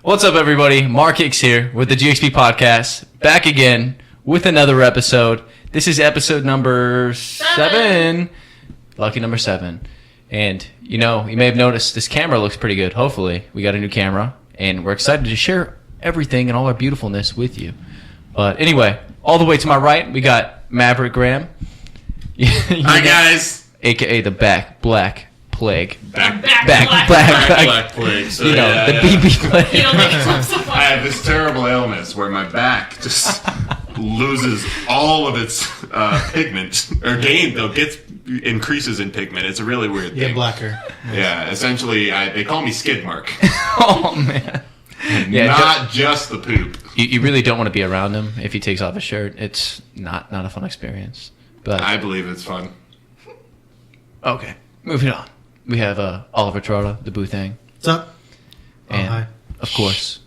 What's up, everybody? Mark Hicks here with the GXP podcast, back again with another episode. This is episode number 7. Lucky number 7. And, you may have noticed this camera looks pretty good. Hopefully, we got a new camera, and we're excited to share everything and all our beautifulness with you. But anyway, all the way to my right, we got Maverick Graham. Hi, guys. AKA the Black Plague. Black Plague. So, the BB Plague. I have this terrible illness where my back just loses all of its pigment, or increases in pigment. It's a really weird thing. Get blacker. Yeah, essentially, they call me skid mark. Oh, man. Not just the poop. You really don't want to be around him if he takes off his shirt. It's not a fun experience. But I believe it's fun. Okay, moving on. We have Oliver Trotta, the Boo Thing. What's up? And, hi. of course,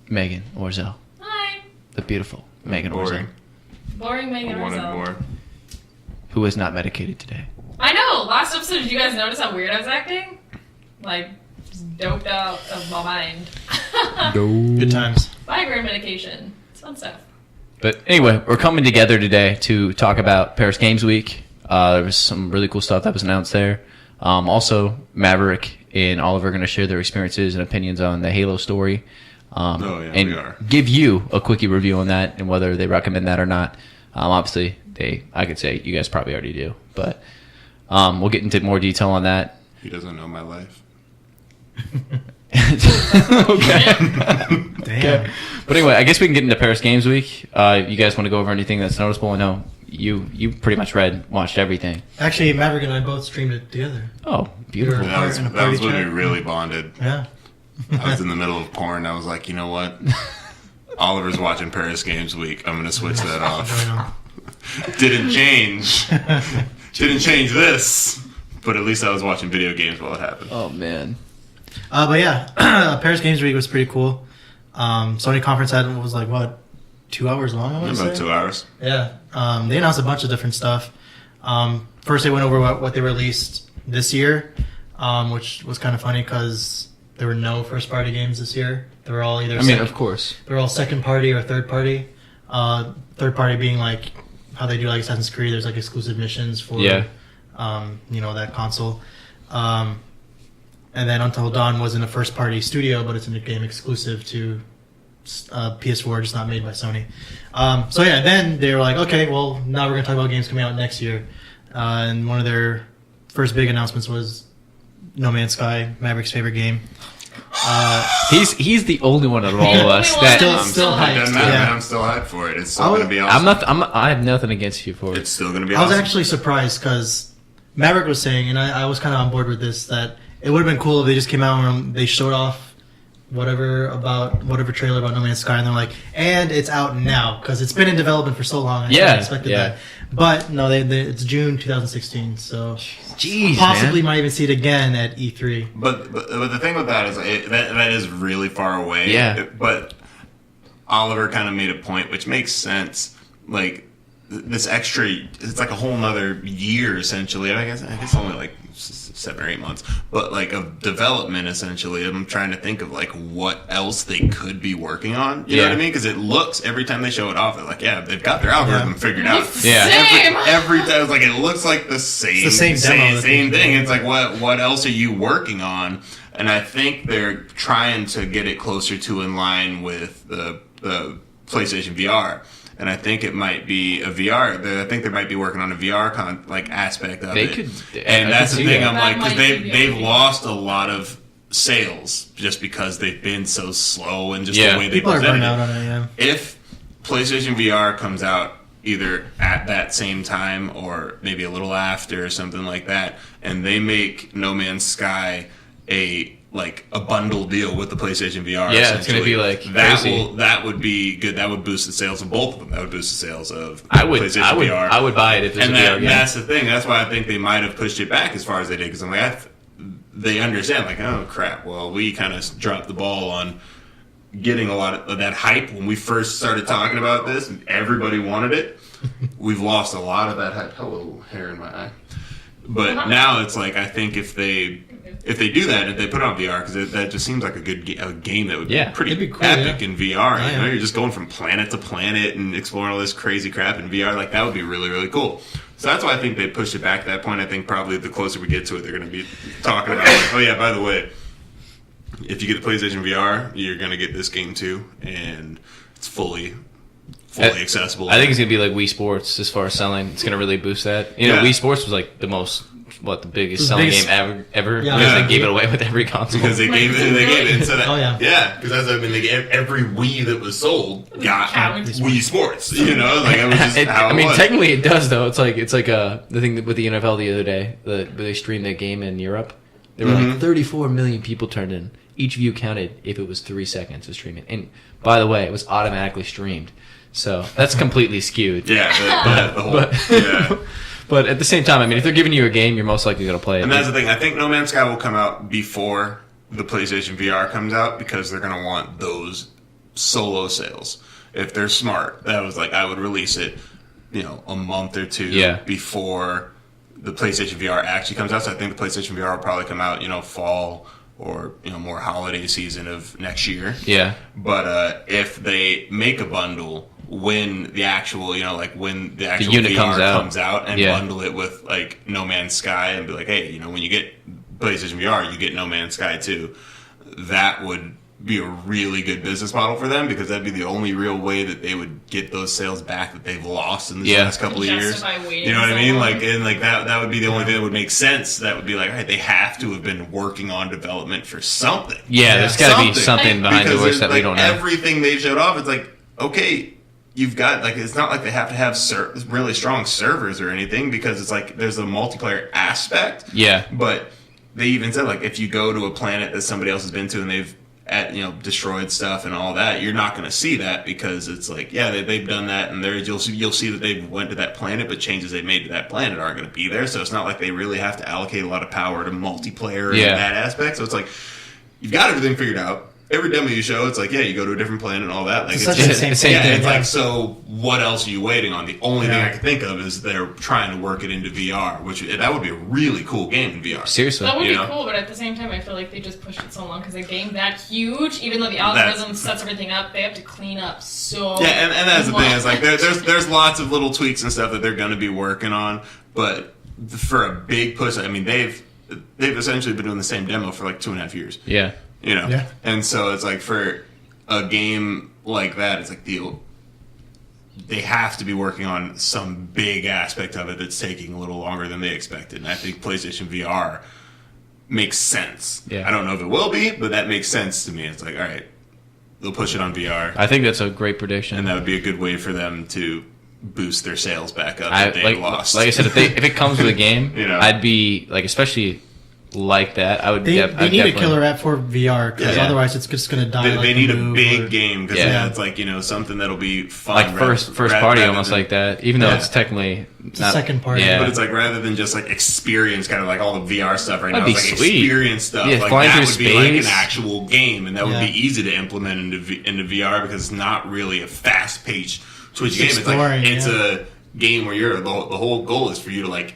Meagan Orzel. Hi. The beautiful Meagan Boring. Orzel. Boring Meagan I wanted Orzel. more. Who is not medicated today. I know. Last episode, did you guys notice how weird I was acting? Like, just doped out of my mind. Good times. Viagra medication. It's fun stuff. But anyway, we're coming together today to talk about Paris Games Week. There was some really cool stuff that was announced there. Also, Maverick and Oliver are going to share their experiences and opinions on the Halo story. And we are. Give you a quickie review on that and whether they recommend that or not. Obviously, I could say you guys probably already do. But we'll get into more detail on that. He doesn't know my life. Okay. Damn. Okay. But anyway, I guess we can get into Paris Games Week. You guys want to go over anything that's noticeable? I know you pretty much watched everything. Actually, Maverick and I both streamed it together. Oh, beautiful. You're- That was in a when party we chat? really bonded. Yeah. I was in the middle of porn. I was like, you know what? Oliver's watching Paris Games Week. I'm going to switch that off. Didn't change. Didn't change this. But at least I was watching video games while it happened. Oh, man. But yeah, Paris Games Week was pretty cool. Sony conference was like, what, 2 hours long, I want to About say? 2 hours. Yeah. They announced a bunch of different stuff. First, they went over what they released this year, which was kind of funny because there were no first-party games this year. They were all either of course. they were all second-party or third-party. Third-party being like how they do like Assassin's Creed. There's like exclusive missions for that console. And then Until Dawn wasn't a first-party studio, but it's a game exclusive to PS4, just not made by Sony. Then they were like, okay, well, now we're going to talk about games coming out next year. And one of their first big announcements was No Man's Sky, Maverick's favorite game. He's the only one of all of us only that one. Still hyped. Doesn't matter, Yeah. I'm still hyped for it. It's still going to be awesome. I have nothing against you for it. It's still going to be I was awesome. actually surprised because Maverick was saying, and I was kind of on board with this, that it would have been cool if they just came out and they showed off whatever trailer about No Man's Sky, and they're like, and it's out now because it's been in development for so long. I kinda expected that. But no, it's June 2016, so Jeez, possibly man. might even see it again at E3. But the thing with that is that is really far away. Yeah. But Oliver kind of made a point, which makes sense. Like this extra, it's like a whole nother year essentially. I guess only like 7 or 8 months, but like of development essentially. I'm trying to think of like what else they could be working on. You know what I mean? Because it looks every time they show it off, they're like, yeah, they've got their algorithm figured out. Yeah. Same. Every time, it's like it looks like the same, It's the same demo. same thing. It's like what else are you working on? And I think they're trying to get it closer to in line with the PlayStation VR. And I think it might be a VR. I think they might be working on a VR aspect of it. And that's the thing. I'm like, because they've lost a lot of sales just because they've been so slow and just the way they People are presented burning out it. on it, yeah. If PlayStation VR comes out either at that same time or maybe a little after or something like that, and they make No Man's Sky a bundle deal with the PlayStation VR. Yeah, it's going to be like crazy. That would be good. That would boost the sales of both of them. That would boost the sales of PlayStation VR. I would buy it if it was a VR game. That's the thing. That's why I think they might have pushed it back as far as they did. Because I'm like, they understand. Like, oh crap. Well, we kind of dropped the ball on getting a lot of that hype when we first started talking about this, and everybody wanted it. We've lost a lot of that hype. Hello, hair in my eye. But now it's like I think if they do that, if they put it on VR, because that just seems like a good game that would be pretty be cool, epic in VR. Oh, you know, you're just going from planet to planet and exploring all this crazy crap in VR. Like that would be really, really cool. So that's why I think they pushed it back to that point. I think probably the closer we get to it, they're going to be talking about, like, oh yeah, by the way, if you get the PlayStation VR, you're going to get this game too, and it's fully accessible. I think it's going to be like Wii Sports as far as selling. It's going to really boost that. You know, Wii Sports was like the biggest selling game ever. Yeah. Because they gave it away with every console. Because they gave it into that. Oh, yeah. Yeah, because every Wii that was sold got Wii Sports. You know, like it was just how it was. Technically it does though. It's like the thing with the NFL the other day. Where they streamed that game in Europe. There were like 34 million people turned in. Each view counted if it was 3 seconds of streaming. And by the way, it was automatically streamed. So that's completely skewed. Yeah, the whole. But at the same time, I mean, if they're giving you a game, you're most likely going to play it. And that's the thing. I think No Man's Sky will come out before the PlayStation VR comes out because they're going to want those solo sales. If they're smart, that was like I would release it, a month or two before the PlayStation VR actually comes out. So I think the PlayStation VR will probably come out, fall or more holiday season of next year. Yeah. But if they make a bundle when the actual, when the actual unit VR comes out and bundle it with like No Man's Sky and be like, hey, when you get PlayStation VR, you get No Man's Sky too. That would be a really good business model for them because that'd be the only real way that they would get those sales back that they've lost in the last couple of years. You know what I mean? That would be the only thing that would make sense. That would be like, all right, they have to have been working on development for something. Yeah, there's got to be something behind the works that we don't know. Everything they showed off, it's like, okay, you've got, it's not like they have to have really strong servers or anything because it's like there's a multiplayer aspect. Yeah. But they even said, if you go to a planet that somebody else has been to and they've destroyed stuff and all that, you're not going to see that because it's like, they've done that and you'll see that they went to that planet, but changes they made to that planet aren't going to be there. So it's not like they really have to allocate a lot of power to multiplayer in that aspect. So it's like, you've got everything figured out. Every demo you show, it's like, you go to a different planet and all that. It's the same thing. It's like, so what else are you waiting on? The only thing I can think of is they're trying to work it into VR, which that would be a really cool game in VR. Seriously. That would be cool, but at the same time, I feel like they just pushed it so long because a game that huge, even though the algorithm sets everything up, they have to clean up so and that's the thing. It's like, there's lots of little tweaks and stuff that they're going to be working on, but for a big push, I mean, they've essentially been doing the same demo for 2.5 years. Yeah. And so it's like for a game like that, it's like they have to be working on some big aspect of it that's taking a little longer than they expected. And I think PlayStation VR makes sense. Yeah. I don't know if it will be, but that makes sense to me. It's like, all right, they'll push it on VR. I think that's a great prediction. And that would be a good way for them to boost their sales back up that they lost. Like I said, if it comes with a game, I'd be especially like that. I would. They need a killer app for VR because otherwise it's just going to die. They need a big game because it's like something that'll be fun. Like first party, almost like that. Even though it's technically it's a second party. But it's like rather than just experience, kind of like all the VR stuff right now. That'd It's be like sweet. Experience stuff. Yeah, like flying that through would be like an space. actual game, and that would be easy to implement into VR because it's not really a fast-paced Twitch game. It's a game where the whole goal is for you to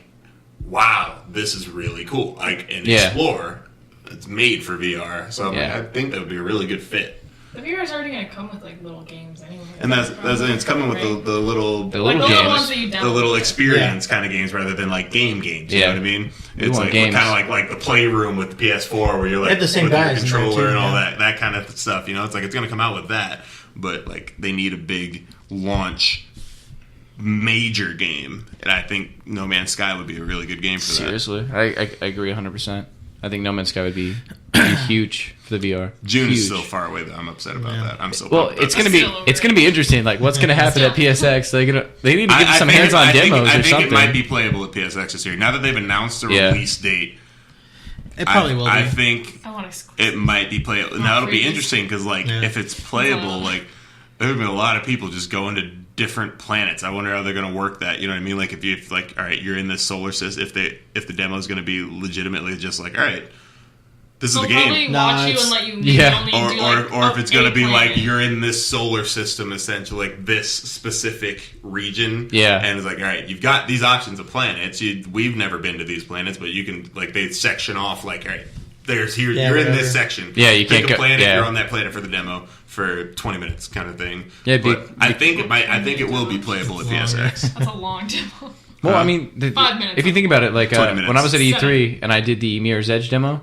wow, this is really cool. Explore. It's made for VR, so I think that would be a really good fit. The VR is already going to come with little games anyway. And that's it's coming with the little games, ones that you download. the little experience kind of games rather than games. You know what I mean? It's kind of like the Playroom with the PS4 where you're the same with your guys controller and all that kind of stuff. It's like it's going to come out with that, but they need a big launch major game, and I think No Man's Sky would be a really good game for that. Seriously, I agree 100%. I think No Man's Sky would be huge for the VR. June is still far away though. I'm upset about that. I'm so it's gonna be interesting. What's gonna happen at PSX? They need to give us some hands-on demos or something. I think it might be playable at PSX this year. Now that they've announced the release date, it probably will be. I think it might be playable. Now it'll be interesting because if it's playable, there would be a lot of people just going to different planets. I wonder how they're going to work that. You know what I mean? If all right, you're in this solar system. If the demo is going to be legitimately just all right, this is They'll the game. probably No, watch you it's- and let you Yeah. only do like Or if it's going to be like planet. you're in this solar system, essentially, like this specific region. Yeah. And it's like, all right, you've got these options of planets. We've never been to these planets, but you can, like, they section off, like, all right, you're in whatever. this section. Yeah, you Pick can't a go- planet, yeah. you're on that planet for the demo for 20 minutes kind of thing. Yeah, but I think it will be playable at PSX. That's a long demo. Well, I mean, 5 minutes. if you think about it, like 20 minutes. when I was at E3 and I did the Mirror's Edge demo,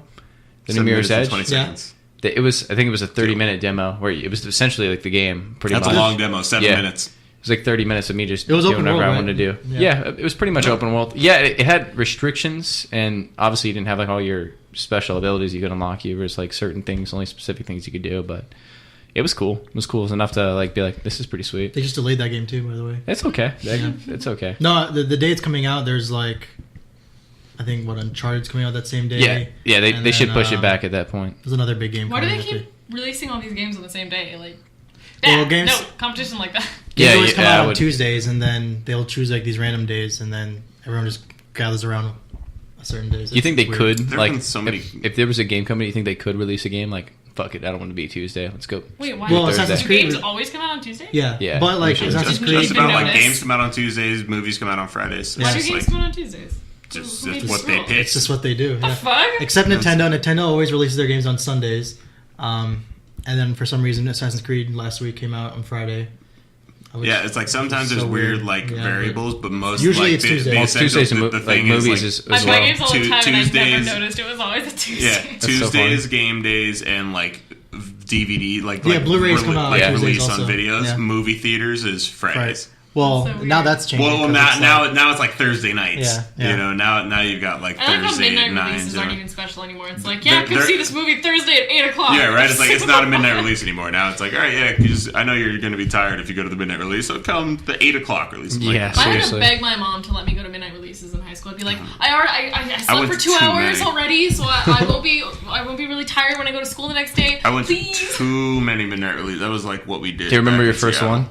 the new 7 Mirror's minutes and Edge, 20 seconds. I think it was a 30-minute demo where it was essentially like the game, pretty That's much. a long demo, 7 Yeah. minutes. It was like 30 minutes of me just It was doing open whatever world, I right? wanted to do. Yeah. Yeah, it was pretty much open world. Yeah, it had restrictions, and obviously you didn't have like all your special abilities you could unlock. You was like certain things, only specific things you could do, but it was cool. It was cool. It was enough to like be like, this is pretty sweet. They just delayed that game too, by the way. It's okay. It's okay. No, the day it's coming out, there's like, I think Uncharted's coming out that same day. Yeah. They And should then, push it back at that point. There's another big game. Why do coming they that keep releasing all these games on the same day? Like, Well, games- no competition like that. Games Yeah, always come yeah, I out on would- Tuesdays, and then they'll choose like these random days, and then everyone just gathers around a certain days. You think they It's weird. could There have like been so many- if there was a game company, you think they could release a game like fuck it, I don't want to be Tuesday. Let's go. Wait, why? Well, do Assassin's Do Creed games was- always come out on Tuesday? Yeah, Yeah, but like usually. Assassin's Just- Creed. Just about like notice. games come out on Tuesdays, movies come out on Fridays. Yeah. Why do It's games just, like, come out on Tuesdays? just Who made what this they rule? pick. It's just what they do. The Yeah. fuck? Except Nintendo. Nintendo always releases their games on Sundays. And then for some reason, Assassin's Creed last week came out on Friday. Which Yeah, it's like sometimes is there's so weird like Yeah, variables, but most Usually like, it's Tuesday. Well, essential- Tuesdays and the like thing movies is, is like, as I buy well. games all the time, and I Tuesdays- never noticed it was always a Tuesday. yeah, That's so Tuesdays, funny. game days, and like DVD, like Yeah, Blu-rays come out on Tuesdays release on also. videos. Yeah. Movie theaters is Fridays. Right. Well, So weird. now that's changing. Well, 'cause it's now like- it's like Thursday nights. Yeah, yeah. You know, now you've got like I like how Thursday at midnight 9. releases you know? aren't even special anymore. It's like, yeah, come They're- see this movie Thursday at 8 o'clock. Yeah, right. It's like it's not a midnight release anymore. Now it's like, all right, yeah, 'cause I know you're going to be tired if you go to the midnight release, so come the 8 o'clock release. I'm like, Yeah. If I had to Seriously. beg my mom to let me go to midnight releases in high school, I'd be like, I slept went for to 2 too hours many. already, so I won't be really tired when I go to school the next day. I went Please. to too many midnight releases. That was like what we did. Do you remember back your in first Seattle. one?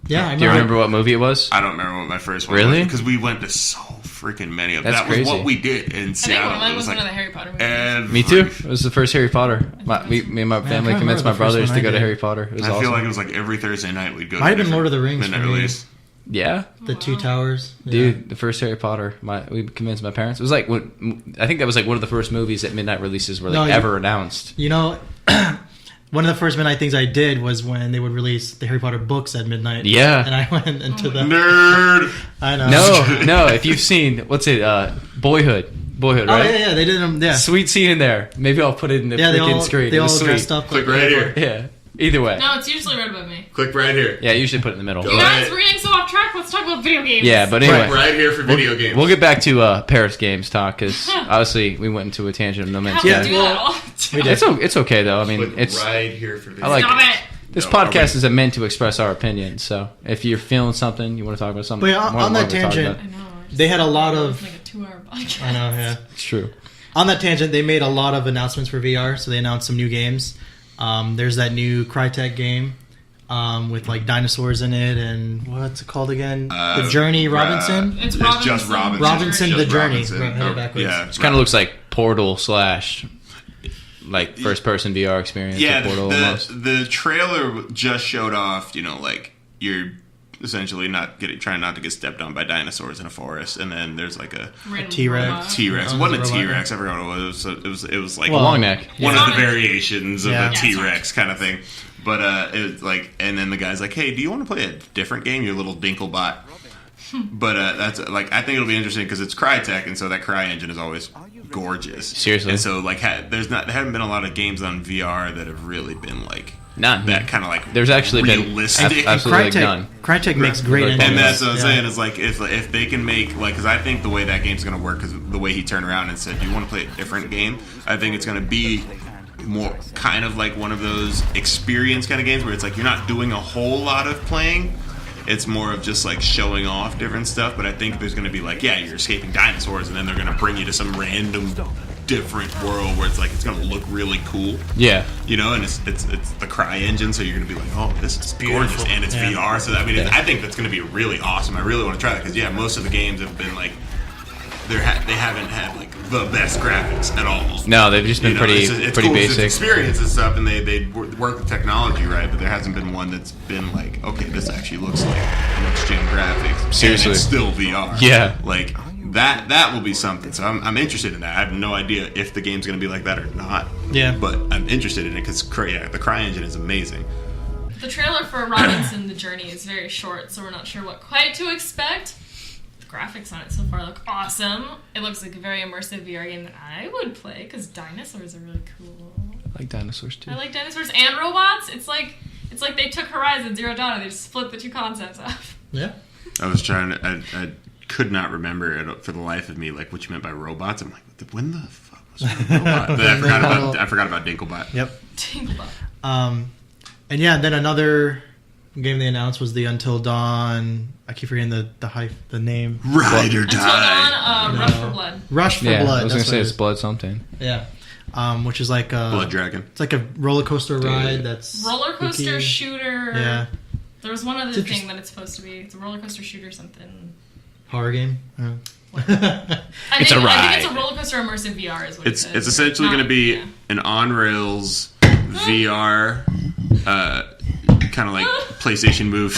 Yeah, I Do you remember what movie it was? I don't remember what my first one Really? was because we went to so freaking many of them. That's That was crazy. what we did in I think Seattle. one of mine It was like one of the Harry Potter movies. every- Me too. It was the first Harry Potter. Me and my I family can't convinced my remember the first brothers one to I go to did. Harry Potter. It was I awesome. feel like it was like every Thursday night we'd go. Might to have been different Lord of the Rings midnight for me. release. Yeah, the Two Towers. Yeah. dude, the first Harry Potter. We convinced my parents. It was like I think that was like one of the first movies that midnight releases were like No, you- ever announced. You know, one of the first midnight things I did was when they would release the Harry Potter books at midnight. Yeah. And I went into the. Nerd. I know. No. If you've seen what's it, Boyhood, Oh right? yeah, they did them. Yeah. Sweet scene in there. Maybe I'll put it in the Yeah, they freaking all screen. they It all was sweet. dressed up. Click like right Harry here. Potter. Yeah. Either way. No, it's usually right above me. Click right here. Yeah, usually put it in the middle. Go You guys, ahead. we're getting so off track. Let's talk about video games. Yeah, but anyway, Click right here for video games. we'll get back to Paris games talk because obviously we went into a tangent of No Man's How do Sky. we do that all the time? It's okay though. I mean, Click it's right here for video I like- Stop it. this No, podcast is meant to express our opinion. So if you're feeling something, you want to talk about something. But yeah, more on than that welcome to talk tangent- about it. I know. They had a lot of- It's like a 2-hour podcast. I know. Yeah. It's true. On that tangent, they made a lot of announcements for VR. So they announced some new games. There's that new Crytek game with like dinosaurs in it, and what's it called again? The Journey Robinson. It's just Robinson. Robinson Just the Journey. Robinson. Right, Oh, backwards. yeah. It kind of looks like Portal / like first person VR experience. Yeah, of Portal almost. the trailer just showed off, like you're essentially trying not to get stepped on by dinosaurs in a forest, and then there's like a Random T-Rex. robot. T-Rex. Oh, It wasn't a it's a robot. T-Rex. I forgot what it was. It was like A long neck. one Yeah. of the variations of Yeah. a T-Rex kind of thing. But it was like, and then the guy's like, "Hey, do you want to play a different game? Your little Dinklebot." But that's like, I think it'll be interesting because it's Crytek, and so that Cry engine is always gorgeous. Seriously. And so like, there haven't been a lot of games on VR that have really been like None. that kind of like. There's actually been realistic. absolutely like none. Crytek makes great Right. engines. And that's what I'm Yeah. saying is like if they can make like, because I think the way that game's going to work is the way he turned around and said, "Do you want to play a different game?" I think it's going to be more kind of like one of those experience kind of games where it's like you're not doing a whole lot of playing. It's more of just like showing off different stuff. But I think there's going to be like, yeah, you're escaping dinosaurs, and then they're going to bring you to some random different world where it's like it's going to look really cool. Yeah. And it's the Cry engine, so you're gonna be like, oh, this is gorgeous, Beautiful. and it's Yeah. VR. So I mean, I think that's gonna be really awesome. I really want to try that because most of the games have been like they haven't had like the best graphics at all. No, they've just been pretty it's pretty cool, basic. It's experience and stuff, and they work the technology right, but there hasn't been one that's been like, okay, this actually looks like next gen graphics. Seriously, and it's still VR. Yeah, like that will be something. So I'm interested in that. I have no idea if the game's going to be like that or not. Yeah, but I'm interested in it because the CryEngine is amazing. The trailer for Robinson the Journey is very short, so we're not sure what quite to expect. The graphics on it so far look awesome. It looks like a very immersive VR game that I would play because dinosaurs are really cool. I like dinosaurs too. I like dinosaurs and robots. It's like they took Horizon Zero Dawn and they just split the two concepts up. Yeah. I was trying to. I could not remember it for the life of me, like what you meant by robots. I'm like, when the fuck was there a robot? But I forgot about Dinklebot. Yep. Dinklebot. And yeah, then another game they announced was the Until Dawn. I keep forgetting the name. Ride or Die. Until Dawn, Rush for Blood. Rush for Yeah, Blood. I was gonna say it's Blood something. Yeah. Which is like a Blood Dragon. It's like a roller coaster ride that's roller coaster spooky. shooter. Yeah. There was one other thing that it's supposed to be. It's a roller coaster shooter something. Horror game. It's a I think ride. it's a roller coaster immersive VR is what It's essentially going to be an on rails VR, kind of like PlayStation Move.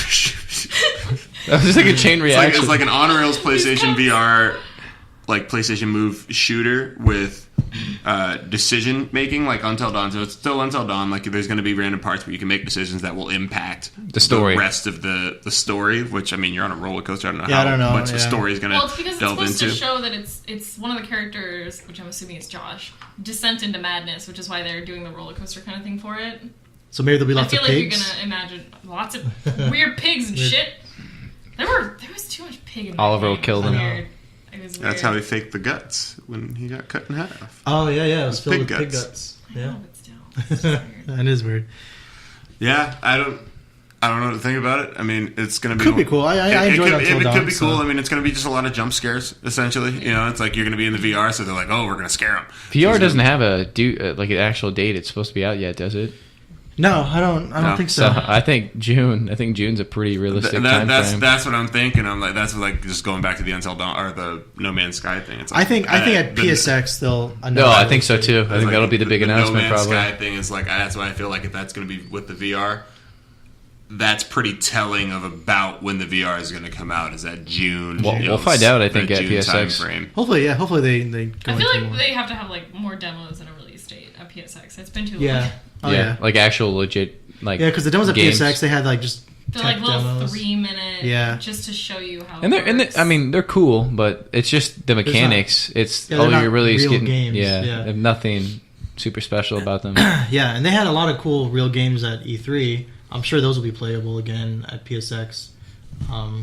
That was just like a chain reaction. It's like an on rails PlayStation VR, like PlayStation Move shooter with decision making, like Until Dawn. So it's still Until Dawn. Like there's going to be random parts where you can make decisions that will impact the story, the rest of the story. Which I mean, you're on a roller coaster. I don't know how much the story is going to delve into. Well, it's because it's supposed to show that it's one of the characters, which I'm assuming is Josh, descent into madness, which is why they're doing the roller coaster kind of thing for it. So maybe there'll be lots of pigs. I feel like you're gonna imagine lots of weird pigs and shit. There was too much pig in that Oliver game. will kill them. It was weird. That's how he faked the guts when he got cut in half. Oh yeah, it was filled pig with pig guts. guts. I Yeah, know, but still, it's just weird. That is weird. Yeah, I don't know what to think about it. I mean, it's going to be... Could be cool. I enjoyed Until Dawn. It could be cool. I mean, it's going to be just a lot of jump scares, essentially. You know, it's like you're going to be in the VR, so they're like, oh, we're going to scare them. VR doesn't have like an actual date it's supposed to be out yet, does it? No, I don't think so. I think June. I think June's a pretty realistic time frame. That's what I'm thinking. I'm like, that's like just going back to the Until Dawn or the No Man's Sky thing. It's like, I think at PSX they'll. No, I think so too. I think that'll be the big announcement. No Man's probably. Sky thing is like that's why I feel like if that's going to be with the VR, that's pretty telling of about when the VR is going to come out. Is that June? We'll find out. I think at June PSX. timeframe. Hopefully, yeah. Hopefully they. Go I feel into like more. they have to have like more demos and a release date at PSX. It's been too long. Yeah. Oh, yeah. Like actual legit. Like because the demos at games. PSX they had like just They're tech like little demos. 3-minute, just to show you how. And they're cool, but it's just the mechanics. You're really getting games. Yeah, nothing super special about them. Yeah, and they had a lot of cool real games at E3. I'm sure those will be playable again at PSX.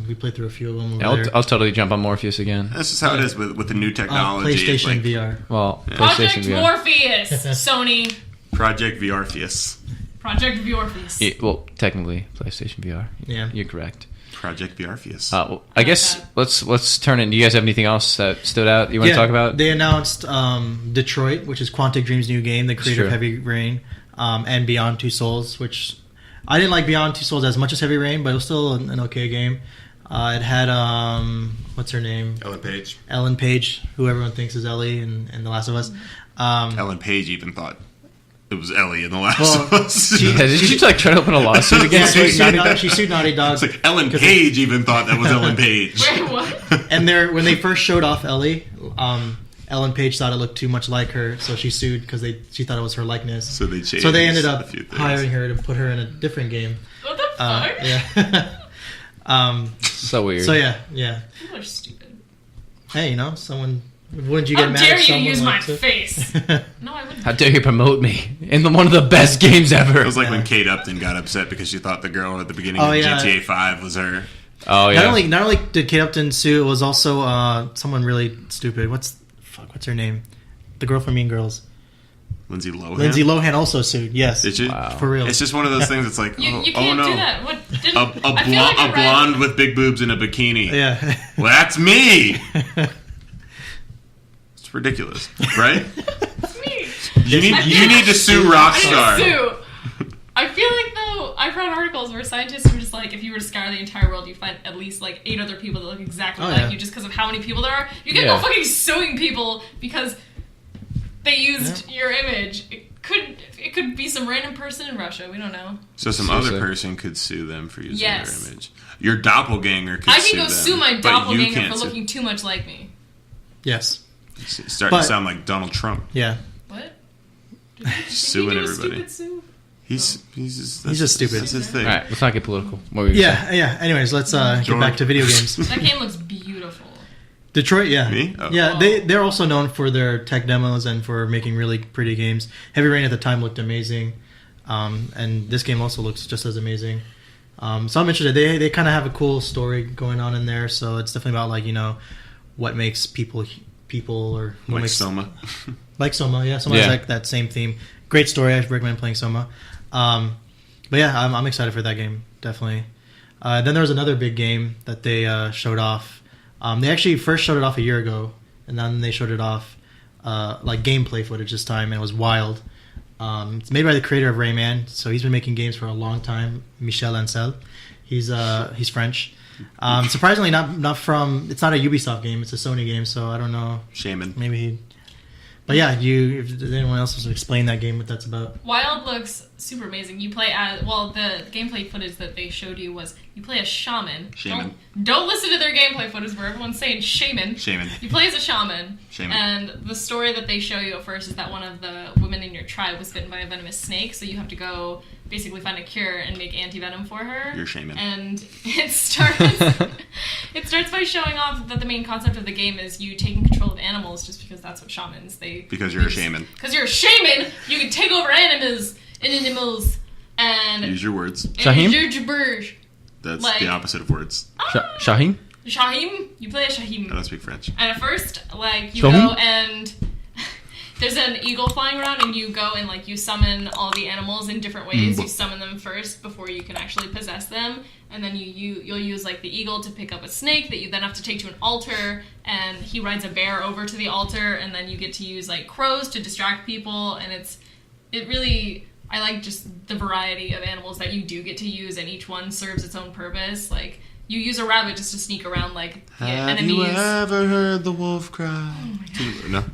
We played through a few of them. I'll totally jump on Morpheus again. That's just how it is with the new technology. PlayStation VR. Well, Project PlayStation VR. Morpheus, Sony. Project VRpheus. Project VRpheus. Well, technically, PlayStation VR. Yeah, you're correct. Project VRpheus. Well, I guess let's turn in. Do you guys have anything else that stood out you want to talk about? They announced Detroit, which is Quantic Dream's new game, the creator of Heavy Rain, and Beyond Two Souls, which I didn't like Beyond Two Souls as much as Heavy Rain, but it was still an okay game. It had what's her name? Ellen Page, who everyone thinks is Ellie in The Last of Us. Ellen Page even thought it was Ellie in The Last of Us. Did she like try to open a lawsuit against Naughty Dog? She sued Naughty Dog. It's like Ellen Page even thought that was Ellen Page. Wait, what? And when they first showed off Ellie, Ellen Page thought it looked too much like her, so she sued because she thought it was her likeness. So they changed. So they ended up hiring her to put her in a different game. What the fuck? Yeah. So weird. So yeah. People are stupid. Hey, someone. Wouldn't you get How mad dare if you someone use my likes it? face? No, I wouldn't. How dare you promote me in one of the best games ever? It was like when Kate Upton got upset because she thought the girl at the beginning of GTA 5 was her. Oh yeah. Not only did Kate Upton sue, it was also someone really stupid. What's her name? The girl from Mean Girls. Lindsay Lohan. Lindsay Lohan also sued. Yes. Did she? Wow. For real. It's just one of those things. It's like, you can't no. do that. What? A blonde with big boobs in a bikini. Yeah. Well, that's me. It's ridiculous, right? It's me. You need to sue Rockstar. I feel like though I've read articles where scientists were just like, if you were to scour the entire world, you find at least like 8 other people that look exactly like you just because of how many people there are. You can go fucking suing people because they used your image. It could be some random person in Russia. We don't know. So some other person could sue them for using their image. Your doppelganger could sue them. I can go sue my doppelganger for looking too much like me. Yes. It's starting to sound like Donald Trump. Yeah. What? Suing everybody. He's just stupid. That's his thing. All right, let's not get political. What were you saying? Yeah. Anyways, let's get back to video games. That game looks beautiful. Detroit, yeah. Me? Oh. Yeah, they're also known for their tech demos and for making really pretty games. Heavy Rain at the time looked amazing. And this game also looks just as amazing. So I'm interested. They kind of have a cool story going on in there. So it's definitely about, like, you know, what makes people or what Like makes, Soma. Like Soma, yeah. Soma has like that same theme. Great story. I recommend playing Soma. But yeah, I'm excited for that game, definitely. Then there was another big game that they showed off. They actually first showed it off a year ago, and then they showed it off like gameplay footage this time, and it was wild. It's made by the creator of Rayman, so he's been making games for a long time. Michel Ancel, he's French. Surprisingly, not from. It's not a Ubisoft game; it's a Sony game. So I don't know. Shaman. Maybe he. But yeah, if anyone else wants to explain that game, what that's about. Wild looks super amazing. You play as the gameplay footage that they showed you was you play a shaman. Shaman. Don't listen to their gameplay footage where everyone's saying shaman. Shaman. You play as a shaman. Shaman. And the story that they show you at first is that one of the women in your tribe was bitten by a venomous snake, so you have to go basically find a cure and make anti-venom for her. You're shaman. And it starts by showing off that the main concept of the game is you taking control of animals, just because that's what shamans because you're a shaman. Because you're a shaman, you can take over animals and use your words. Shahim? That's like, the opposite of words. Shahim? Shahim? You play a Shahim. I don't speak French. And at first, like, you Shahim? go and there's an eagle flying around, and you go and, like, you summon all the animals in different ways. You summon them first before you can actually possess them, and then you'll use, like, the eagle to pick up a snake that you then have to take to an altar, and he rides a bear over to the altar, and then you get to use, like, crows to distract people, and it really... I like just the variety of animals that you do get to use, and each one serves its own purpose. Like, you use a rabbit just to sneak around, like, the enemies. Have you ever heard the wolf cry? Oh No.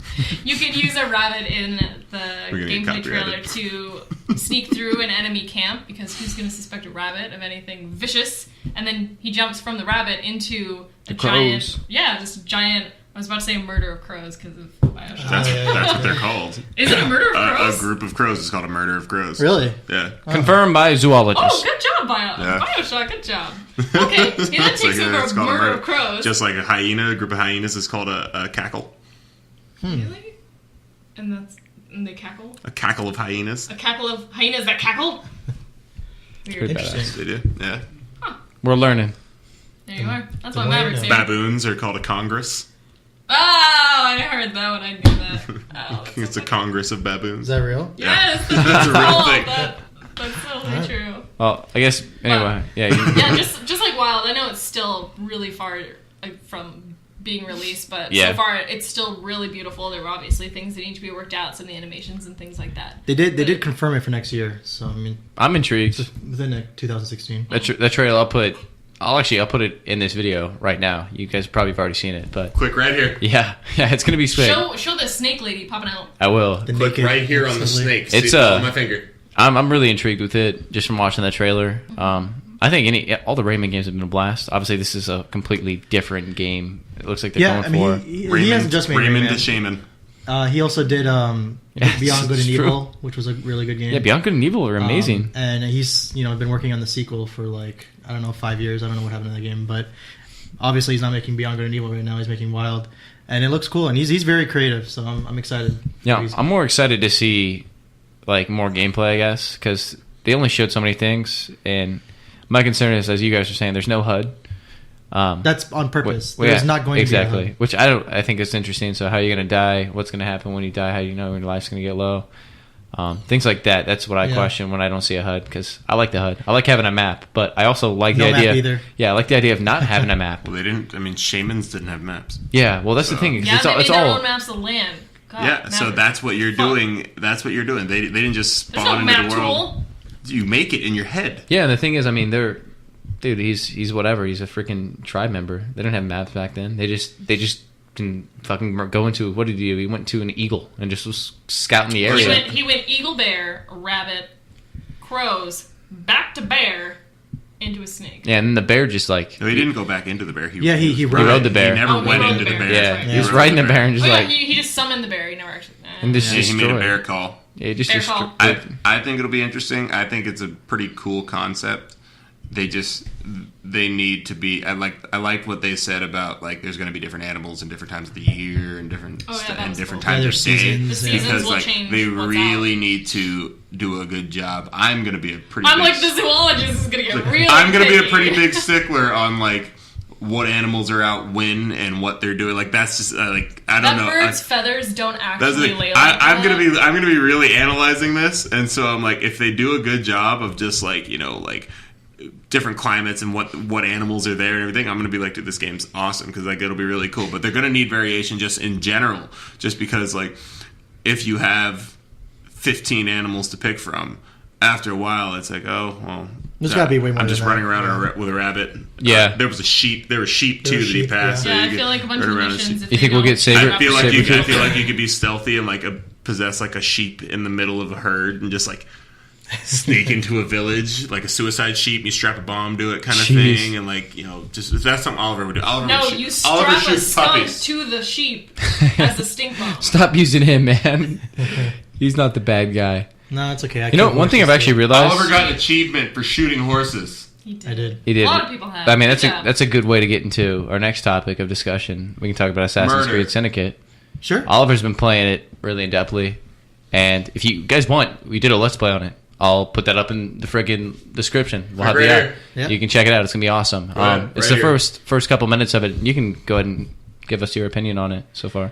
You can use a rabbit in the gameplay trailer to sneak through an enemy camp, because who's going to suspect a rabbit of anything vicious? And then he jumps from the rabbit into a giant... crows. Yeah, just a giant... I was about to say a murder of crows because of Bioshock. That's what they're called. Is it a murder of crows? A group of crows is called a murder of crows. Really? Yeah. Confirmed by zoologists. Oh, good job, Bioshock. Good job. Okay, he then takes over it's a called murder of crows. Just like a hyena, a group of hyenas is called a cackle. Really? And they cackle? A cackle of hyenas. A cackle of hyenas that cackle? Weird. Interesting. They do, yeah. We're learning. There you are. That's The why Maverick's here. Baboons are called a congress. Oh, I heard that one. I knew that. Oh, It's so a congress of baboons. Is that real? Yes, That's a real thing. That's totally true. Well, I guess, anyway, Yeah, just like Wild, I know it's still really far from being released, but so far it's still really beautiful. There were obviously things that need to be worked out, some of the animations and things like that. They did confirm it for next year, so I mean, I'm intrigued. within 2016. That trailer, I'll put it in this video right now. You guys probably have already seen it, but Click right here. yeah, it's gonna be sweet. Show the snake lady popping out. I will. Click right here on the snake. It's on my finger. I'm really intrigued with it just from watching that trailer. I think all the Rayman games have been a blast. Obviously, this is a completely different game. It looks like they're going for. He hasn't just made Raymond Rayman. the Shaman. He also did Beyond Good and it's Evil, which was a really good game. Yeah, Beyond Good and Evil are amazing. And he's been working on the sequel for 5 years. I don't know what happened to that game, but obviously he's not making Beyond Good and Evil right now. He's making Wild, and it looks cool. And he's very creative, so I'm excited. Yeah, I'm more excited to see more gameplay, I guess, because they only showed so many things. And my concern is, as you guys are saying, there's no HUD. That's on purpose. There's not going to be a HUD. Which I think is interesting. So how are you going to die? What's going to happen when you die? How do you know when your life's going to get low? Things like that. That's what I question when I don't see a HUD, because I like the HUD. I like having a map, but I also like the idea. Map either. Yeah, I like the idea of not having a map. Well, they didn't. I mean, shamans didn't have maps. Yeah, well, that's the thing. Yeah, they made their own maps of land. God, Yeah, so that's what you're doing. That's what you're doing. They didn't just There's spawn no into map the world. tool. you make it in your head. Yeah, and the thing is, I mean, dude, he's whatever. He's a freaking tribe member. They didn't have maps back then. They just can fucking go into, what did he do? He went to an eagle and just was scouting the area. He went eagle, bear, rabbit, crows, back to bear, into a snake. Yeah, and the bear just like... No, he didn't go back into the bear. He rode the bear. He never went into the bear. Yeah, he was riding the bear and just he just summoned the bear. He never actually... And just he made a bear call. Yeah, just bear call. I think it'll be interesting. I think it's a pretty cool concept. They need to be. I like what they said about like there's going to be different animals in different times of the year and different times of day. The seasons because will change they what's really out. need to do a good job. I'm going to be a pretty. I'm like the zoologist is going to get really. I'm going to be a picky. pretty big stickler on like what animals are out when and what they're doing. Like that's just like I don't know. Bird's feathers don't actually lay like I'm that. gonna be really analyzing this, and so I'm like, if they do a good job of just like like different climates and what animals are there and everything, I'm gonna be like, dude, this game's awesome because like it'll be really cool. But they're gonna need variation just in general, just because like if you have 15 animals to pick from, after a while it's like, oh well. There's got to be way more. I'm just than running that. around with a rabbit. Yeah. There was a sheep. There were sheep too that he passed. Yeah, I feel like a bunch of missions. You think we'll get saber? I feel like saber you could be stealthy and like possess like a sheep in the middle of a herd and just like sneak into a village like a suicide sheep. And you strap a bomb to it, kind of thing, and like just that's something Oliver would do. You strap a skunk to the sheep as a stink bomb. Stop using him, man. He's not the bad guy. No, it's okay. One thing I've actually realized. Oliver got an achievement for shooting horses. He did. I did. He did. A lot of people have. I mean, Good job. that's a good way to get into our next topic of discussion. We can talk about Assassin's Murder. Creed Syndicate. Sure. Oliver's been playing it really in depthly, and if you guys want, we did a Let's Play on it. I'll put that up in the friggin' description. We'll have Right the here. app. Yeah. You can check it out. It's gonna be awesome. Right It's here. the first couple minutes of it. You can go ahead and give us your opinion on it so far.